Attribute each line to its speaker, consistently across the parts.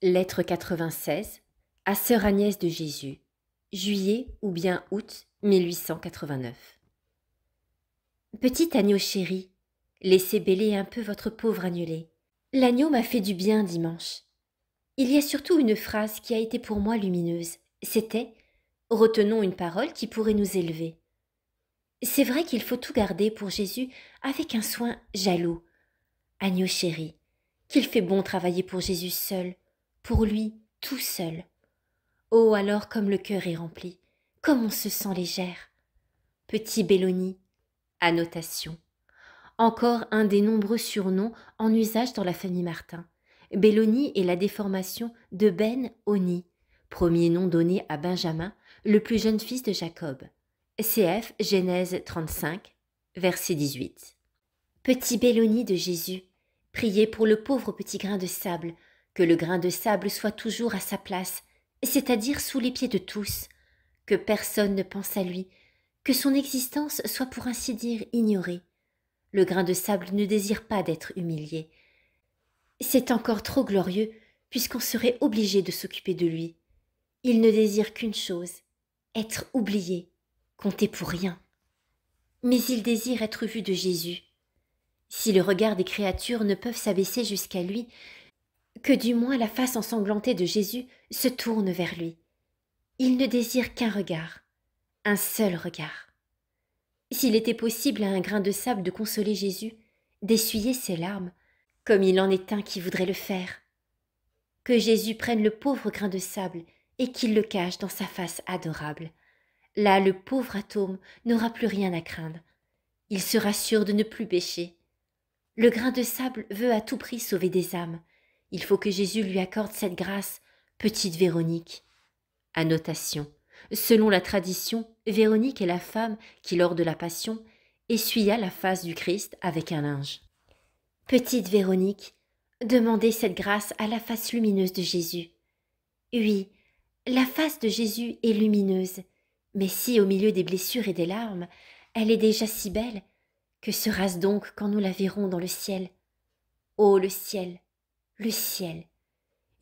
Speaker 1: Lettre 96 à Sœur Agnès de Jésus, juillet ou bien août 1889. Petit agneau chéri, laissez bêler un peu votre pauvre agnelet. L'agneau m'a fait du bien dimanche. Il y a surtout une phrase qui a été pour moi lumineuse. C'était « Retenons une parole qui pourrait nous élever ». C'est vrai qu'il faut tout garder pour Jésus avec un soin jaloux. Agneau chéri, qu'il fait bon travailler pour Jésus seul, pour lui tout seul. Oh alors comme le cœur est rempli, comme on se sent légère. Petit Belloni, annotation. Encore un des nombreux surnoms en usage dans la famille Martin. Belloni est la déformation de Ben Oni, premier nom donné à Benjamin, le plus jeune fils de Jacob. CF Genèse 35, verset 18. Petit Belloni de Jésus, priez pour le pauvre petit grain de sable, que le grain de sable soit toujours à sa place, c'est-à-dire sous les pieds de tous, que personne ne pense à lui, que son existence soit pour ainsi dire ignorée. Le grain de sable ne désire pas d'être humilié. C'est encore trop glorieux, puisqu'on serait obligé de s'occuper de lui. Il ne désire qu'une chose, être oublié, compter pour rien. Mais il désire être vu de Jésus. Si le regard des créatures ne peuvent s'abaisser jusqu'à lui, que du moins la face ensanglantée de Jésus se tourne vers lui. Il ne désire qu'un regard, un seul regard. S'il était possible à un grain de sable de consoler Jésus, d'essuyer ses larmes, comme il en est un qui voudrait le faire, que Jésus prenne le pauvre grain de sable et qu'il le cache dans sa face adorable. Là, le pauvre atome n'aura plus rien à craindre. Il sera sûr de ne plus pécher. Le grain de sable veut à tout prix sauver des âmes. Il faut que Jésus lui accorde cette grâce, petite Véronique. Annotation. Selon la tradition, Véronique est la femme qui, lors de la Passion, essuya la face du Christ avec un linge. Petite Véronique, demandez cette grâce à la face lumineuse de Jésus. Oui, la face de Jésus est lumineuse, mais si au milieu des blessures et des larmes, elle est déjà si belle, que sera-ce donc quand nous la verrons dans le ciel? Oh, le ciel, le ciel!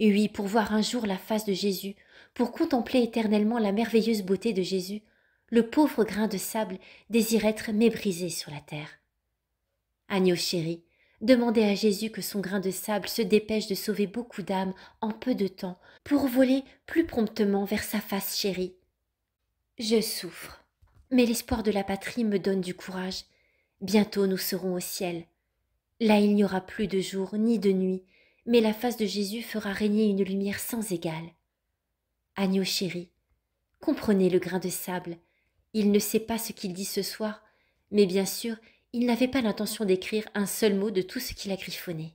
Speaker 1: Oui, pour voir un jour la face de Jésus, pour contempler éternellement la merveilleuse beauté de Jésus, le pauvre grain de sable désire être méprisé sur la terre. Agneau chéri, demandez à Jésus que son grain de sable se dépêche de sauver beaucoup d'âmes en peu de temps, pour voler plus promptement vers sa face chérie. Je souffre, mais l'espoir de la patrie me donne du courage. Bientôt nous serons au ciel. Là il n'y aura plus de jour ni de nuit, mais la face de Jésus fera régner une lumière sans égale. Agneau chéri, comprenez le grain de sable. Il ne sait pas ce qu'il dit ce soir, mais bien sûr, il n'avait pas l'intention d'écrire un seul mot de tout ce qu'il a griffonné.